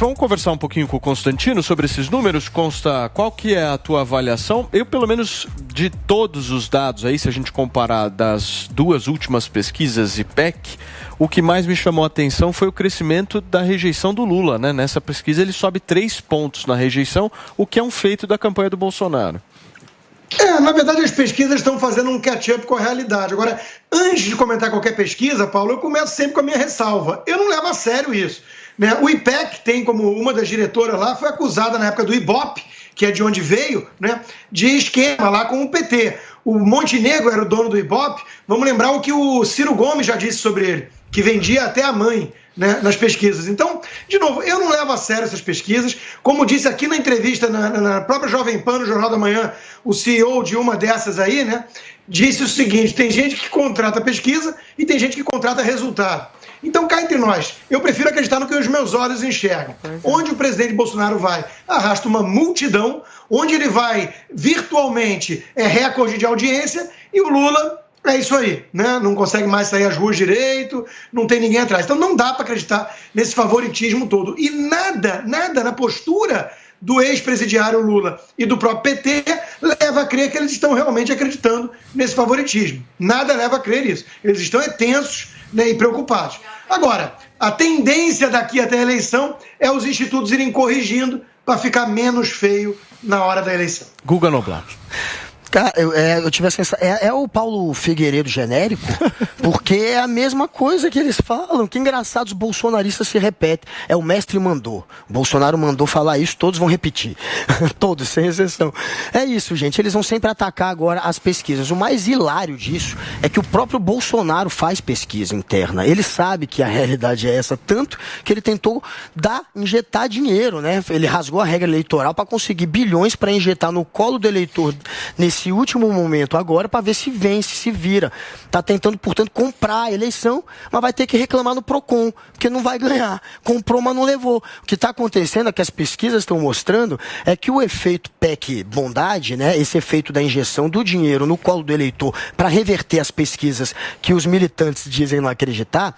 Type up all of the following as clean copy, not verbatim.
vamos conversar um pouquinho com o Constantino sobre esses números. Consta, qual que é a tua avaliação? Eu, pelo menos, de todos os dados aí, se a gente comparar das duas últimas pesquisas IPEC, o que mais me chamou a atenção foi o crescimento da rejeição do Lula, né? Nessa pesquisa ele sobe 3 pontos na rejeição, o que é um feito da campanha do Bolsonaro. Na verdade as pesquisas estão fazendo um catch-up com a realidade. Agora, antes de comentar qualquer pesquisa, Paulo, eu começo sempre com a minha ressalva. Eu não levo a sério isso, né? O IPEC tem como uma das diretoras lá, foi acusada na época do Ibope, que é de onde veio, né, de esquema lá com o PT. O Montenegro era o dono do Ibope. Vamos lembrar o que o Ciro Gomes já disse sobre ele, que vendia até a mãe, né, nas pesquisas. Então, de novo, eu não levo a sério essas pesquisas. Como disse aqui na entrevista, na própria Jovem Pan, no Jornal da Manhã, o CEO de uma dessas aí, né, disse o seguinte: tem gente que contrata pesquisa e tem gente que contrata resultado. Então, cá entre nós, eu prefiro acreditar no que os meus olhos enxergam. Onde o presidente Bolsonaro vai, arrasta uma multidão, onde ele vai virtualmente recorde de audiência, e o Lula é isso aí, né? Não consegue mais sair às ruas direito, não tem ninguém atrás. Então não dá para acreditar nesse favoritismo todo. E nada na postura do ex-presidiário Lula e do próprio PT leva a crer que eles estão realmente acreditando nesse favoritismo. Nada leva a crer isso. Eles estão tensos, né, e preocupados. Agora, a tendência daqui até a eleição é os institutos irem corrigindo para ficar menos feio na hora da eleição. Guga Noblar. Cara, eu tive a sensação. É o Paulo Figueiredo genérico, porque é a mesma coisa que eles falam. Que engraçado, os bolsonaristas se repetem. É o mestre mandou. O Bolsonaro mandou falar isso, todos vão repetir. Todos, sem exceção. É isso, gente. Eles vão sempre atacar agora as pesquisas. O mais hilário disso é que o próprio Bolsonaro faz pesquisa interna. Ele sabe que a realidade é essa, tanto que ele tentou injetar dinheiro, né? Ele rasgou a regra eleitoral para conseguir bilhões para injetar no colo do eleitor nesse último momento agora, para ver se vence, se vira. Está tentando, portanto, comprar a eleição, mas vai ter que reclamar no PROCON, porque não vai ganhar. Comprou, mas não levou. O que está acontecendo é que as pesquisas estão mostrando é que o efeito PEC bondade, né, esse efeito da injeção do dinheiro no colo do eleitor para reverter as pesquisas que os militantes dizem não acreditar,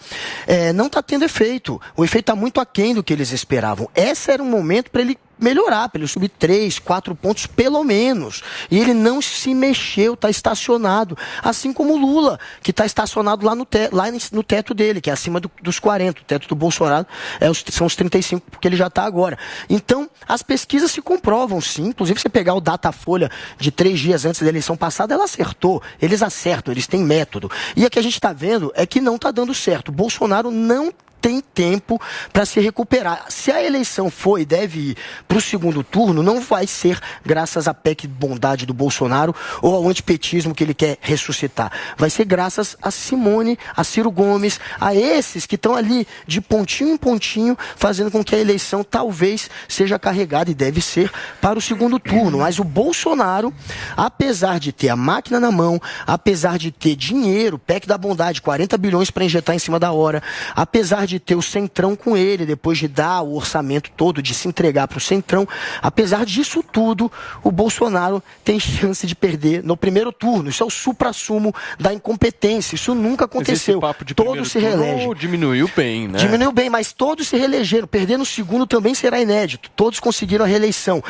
não está tendo efeito. O efeito está muito aquém do que eles esperavam. Esse era um momento para ele melhorar, para ele subir 3, 4 pontos pelo menos. E ele não se mexeu, está estacionado. Assim como o Lula, que está estacionado lá no teto dele, que é acima dos 40. O teto do Bolsonaro são os 35, porque ele já está agora. Então, as pesquisas se comprovam, sim. Inclusive, se você pegar o Datafolha de 3 dias antes da eleição passada, ela acertou. Eles acertam, eles têm método. E o que a gente está vendo é que não está dando certo. O Bolsonaro não tem tempo para se recuperar. Se a eleição for e deve ir para o segundo turno, não vai ser graças à PEC bondade do Bolsonaro ou ao antipetismo que ele quer ressuscitar. Vai ser graças a Simone, a Ciro Gomes, a esses que estão ali de pontinho em pontinho, fazendo com que a eleição talvez seja carregada, e deve ser, para o segundo turno. Mas o Bolsonaro, apesar de ter a máquina na mão, apesar de ter dinheiro, PEC da bondade, 40 bilhões para injetar em cima da hora, apesar de ter o Centrão com ele, depois de dar o orçamento todo, de se entregar para o Centrão, apesar disso tudo, o Bolsonaro tem chance de perder no primeiro turno. Isso é o suprassumo da incompetência. Isso nunca aconteceu. Mas esse papo de todos se reelegem. Diminuiu bem, né? Diminuiu bem, mas todos se reelegeram. Perder no segundo também será inédito. Todos conseguiram a reeleição.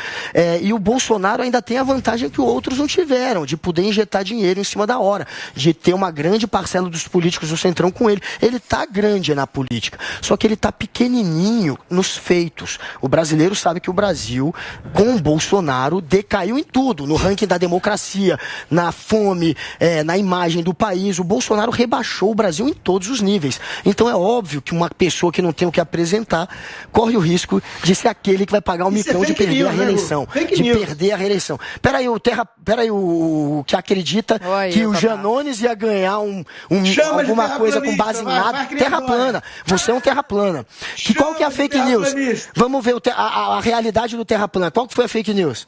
E o Bolsonaro ainda tem a vantagem que outros não tiveram, de poder injetar dinheiro em cima da hora, de ter uma grande parcela dos políticos do Centrão com ele. Ele está grande na política. Só que ele está pequenininho nos feitos. O brasileiro sabe que o Brasil, com o Bolsonaro, decaiu em tudo. No ranking da democracia, na fome, na imagem do país. O Bolsonaro rebaixou o Brasil em todos os níveis. Então é óbvio que uma pessoa que não tem o que apresentar corre o risco de ser aquele que vai pagar o micão de perder a reeleição. Perder a reeleição. Peraí, o que acredita que o Janones ia ganhar alguma coisa com base em nada. Terra plana. Você é um terra plana. Qual que é a fake news? Vamos ver a realidade do terra plana. Qual que foi a fake news?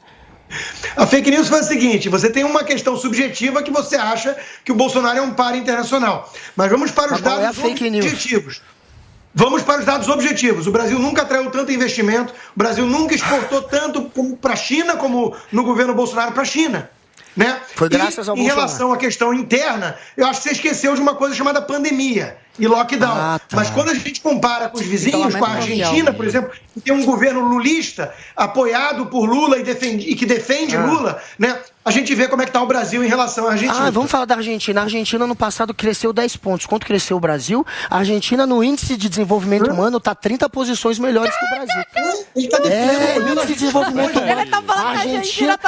A fake news foi a seguinte: você tem uma questão subjetiva que você acha que o Bolsonaro é um par internacional. Mas vamos para os dados objetivos. Vamos para os dados objetivos. O Brasil nunca atraiu tanto investimento, o Brasil nunca exportou tanto para a China como no governo Bolsonaro para a China. Né? Foi graças ao Bolsonaro. Em relação à questão interna, eu acho que você esqueceu de uma coisa chamada pandemia. e lockdown. Mas quando a gente compara com os vizinhos, com a Argentina, por exemplo, que tem um governo lulista apoiado por Lula e que defende Lula, né? A gente vê como é que está o Brasil em relação à Argentina. Vamos falar da Argentina. A Argentina, no passado, cresceu 10 pontos. Quanto cresceu o Brasil? A Argentina, no índice de desenvolvimento humano, está 30 posições melhores que o Brasil. Índice de desenvolvimento humano. Ele tá falando a Argentina,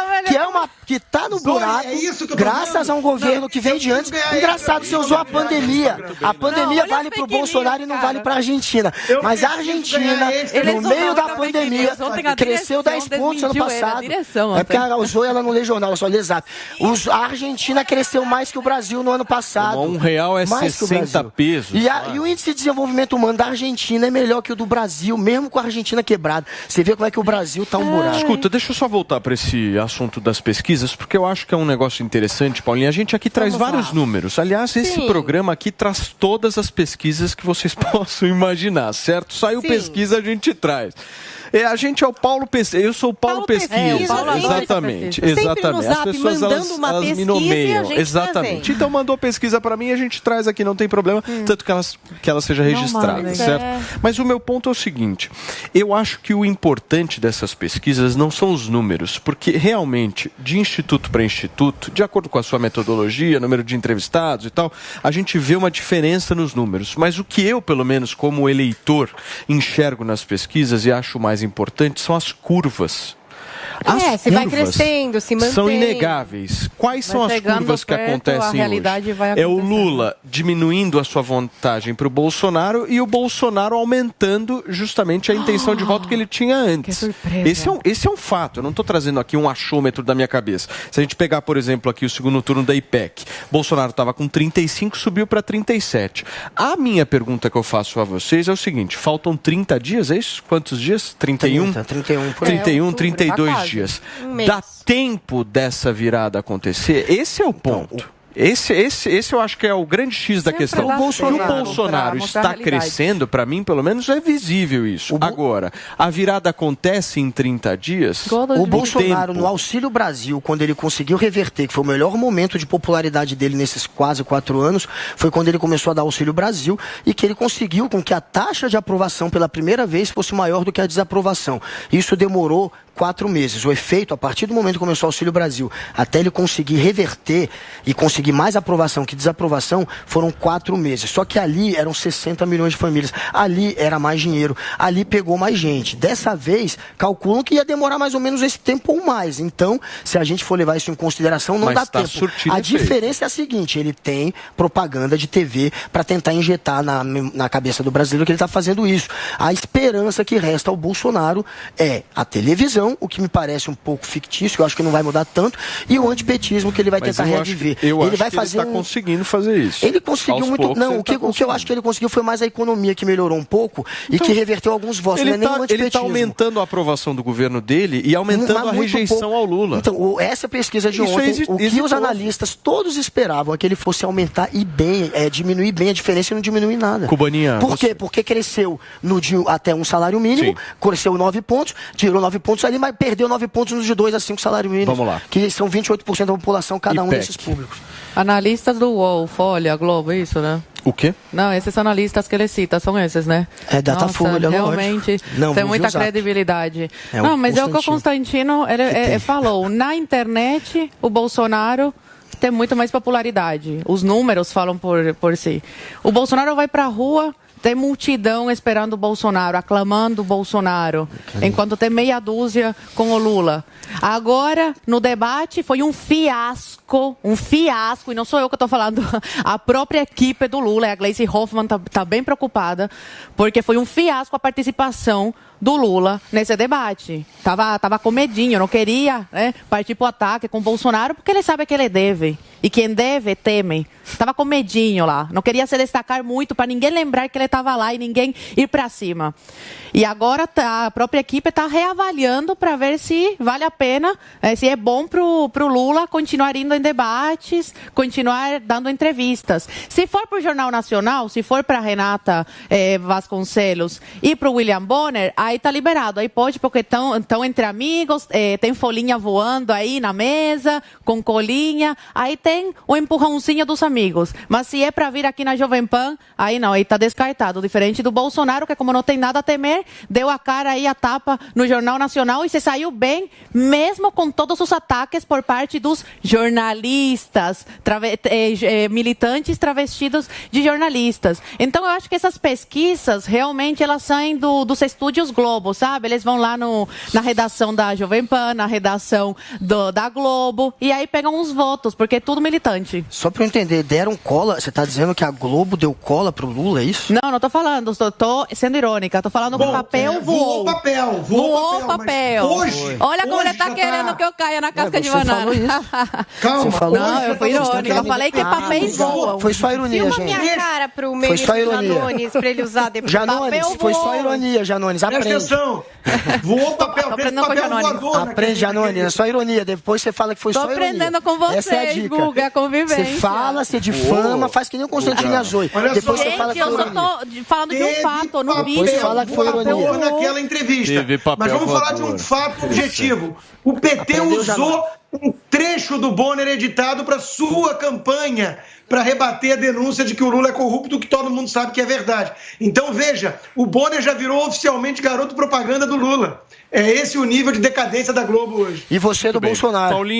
que está no buraco, graças a um governo que vem de antes. Engraçado, você usou a pandemia. A pandemia vale para o Bolsonaro e não vale para a Argentina. Mas a Argentina, no meio da pandemia, cresceu 10 pontos ano passado. É porque ela usou ela não lê jornal, só lê Zap. A Argentina cresceu mais que o Brasil no ano passado. R$1 é 60 pesos. E o índice de desenvolvimento humano da Argentina é melhor que o do Brasil, mesmo com a Argentina quebrada. Você vê como é que o Brasil tá um buraco. Escuta, deixa eu só voltar para esse assunto das pesquisas, porque eu acho que é um negócio interessante, Paulinha. A gente aqui traz vários números. Aliás, esse programa aqui traz todas as pesquisas que vocês possam imaginar, certo? Saiu pesquisa, a gente traz. A gente é o Paulo Pesquisa. Eu sou o Paulo Pesquisa. Exatamente. As pessoas elas me nomeiam. Exatamente. Então mandou pesquisa para mim, a gente traz aqui, não tem problema, tanto que ela seja registrada, certo? Mas o meu ponto é o seguinte: eu acho que o importante dessas pesquisas não são os números, porque realmente, de instituto para instituto, de acordo com a sua metodologia, número de entrevistados e tal, a gente vê uma diferença nos números. Mas o que eu, pelo menos como eleitor, enxergo nas pesquisas e acho mais importante são as curvas. Se vai crescendo, se mantém. São inegáveis. Quais são as curvas que acontecem hoje? É o Lula diminuindo a sua vantagem para o Bolsonaro e o Bolsonaro aumentando justamente a intenção de voto que ele tinha antes. Esse é um fato. Eu não estou trazendo aqui um achômetro da minha cabeça. Se a gente pegar, por exemplo, aqui o segundo turno da IPEC, Bolsonaro estava com 35, subiu para 37. A minha pergunta que eu faço a vocês é o seguinte: faltam 30 dias, é isso? Quantos dias? 31? 32 dias. Dá tempo dessa virada acontecer? Esse é o ponto. Esse eu acho que é o grande X da questão. O Bolsonaro está crescendo, para mim, pelo menos, é visível isso. Agora, a virada acontece em 30 dias? O Bolsonaro, no Auxílio Brasil, quando ele conseguiu reverter, que foi o melhor momento de popularidade dele nesses quase 4 anos, foi quando ele começou a dar Auxílio Brasil e que ele conseguiu com que a taxa de aprovação pela primeira vez fosse maior do que a desaprovação. Isso demorou 4 meses. O efeito, a partir do momento que começou o Auxílio Brasil, até ele conseguir reverter e conseguir mais aprovação que desaprovação, foram 4 meses. Só que ali eram 60 milhões de famílias. Ali era mais dinheiro. Ali pegou mais gente. Dessa vez, calculam que ia demorar mais ou menos esse tempo ou mais. Então, se a gente for levar isso em consideração, não dá tempo. A diferença é a seguinte: ele tem propaganda de TV para tentar injetar na cabeça do brasileiro que ele está fazendo isso. A esperança que resta ao Bolsonaro é a televisão, o que me parece um pouco fictício, eu acho que não vai mudar tanto, e o antipetismo que ele vai tentar reviver. Ele está conseguindo fazer isso. Ele conseguiu muito. Não, o que eu acho que ele conseguiu foi mais a economia, que melhorou um pouco e que reverteu alguns votos. Ele está aumentando a aprovação do governo dele e aumentando a rejeição ao Lula. Então, essa pesquisa de ontem, o que os analistas todos esperavam é que ele fosse aumentar e bem, diminuir bem a diferença e não diminuir nada. Cubaninha. Por quê? Porque cresceu até um salário mínimo, cresceu 9 pontos, tirou 9 pontos ali, mas perdeu 9 pontos nos de 2 a 5 salários mínimos. Vamos lá. Que são 28% da população, cada um desses públicos. Analistas do UOL, Folha, Globo, isso, né? O quê? Não, esses analistas que ele cita são esses, né? Datafolha, realmente tem muita credibilidade. Não, mas é o que o Constantino falou. Na internet, o Bolsonaro tem muito mais popularidade. Os números falam por si. O Bolsonaro vai pra rua, tem multidão esperando o Bolsonaro, aclamando o Bolsonaro, enquanto tem meia dúzia com o Lula. Agora, no debate, foi um fiasco, e não sou eu que estou falando, a própria equipe do Lula, a Gleisi Hoffmann está bem preocupada, porque foi um fiasco a participação do Lula nesse debate. Tava com medinho, não queria partir para o ataque com o Bolsonaro, porque ele sabe que ele deve. E quem deve, teme. Tava com medinho lá. Não queria se destacar muito para ninguém lembrar que ele estava lá e ninguém ir para cima. E agora a própria equipe está reavaliando para ver se vale a pena, se é bom pro Lula continuar indo em debates, continuar dando entrevistas. Se for para o Jornal Nacional, se for para Renata Vasconcelos e para o William Bonner, aí tá liberado. Aí pode, porque estão entre amigos, tem folhinha voando aí na mesa, com colinha, aí tem o empurrãozinho dos amigos. Mas se é para vir aqui na Jovem Pan, aí não, aí tá descartado. Diferente do Bolsonaro, que como não tem nada a temer, deu a cara aí, a tapa no Jornal Nacional e se saiu bem, mesmo com todos os ataques por parte dos jornalistas, militantes travestidos de jornalistas. Então eu acho que essas pesquisas, realmente, elas saem dos estúdios Globo, sabe? Eles vão lá na redação da Jovem Pan, na redação da Globo, e aí pegam os votos, porque é tudo militante. Só para eu entender, deram cola, você está dizendo que a Globo deu cola pro Lula, é isso? Não estou falando, estou sendo irônica, estou falando que o papel voou. Voou papel. Hoje, olha como ele está querendo que eu caia na casca de banana. Calma, você falou, não, eu fui irônica, eu falei que papéis voam. Foi só ironia, Filma gente. minha cara pro ministro Janones, para ele usar depois. Janones, foi só ironia, Janones, aprende. Presta atenção, voou papel, papel voador. Aprende, Janones, é só ironia, depois você fala que foi só ironia. Tô aprendendo com vocês, essa é a dica. Guga, a convivência. Você fala, você difama, faz que nem o Constantino Azoy. Depois você fala que foi ironia. Eu só tô falando de um fato, não vi. Depois fala que foi ironia. Naquela entrevista. Mas vamos falar de um fato objetivo. O PT usou um trecho do Bonner editado para sua campanha, para rebater a denúncia de que o Lula é corrupto, que todo mundo sabe que é verdade. Então, veja, o Bonner já virou oficialmente garoto propaganda do Lula. É esse o nível de decadência da Globo hoje. E você do Bolsonaro.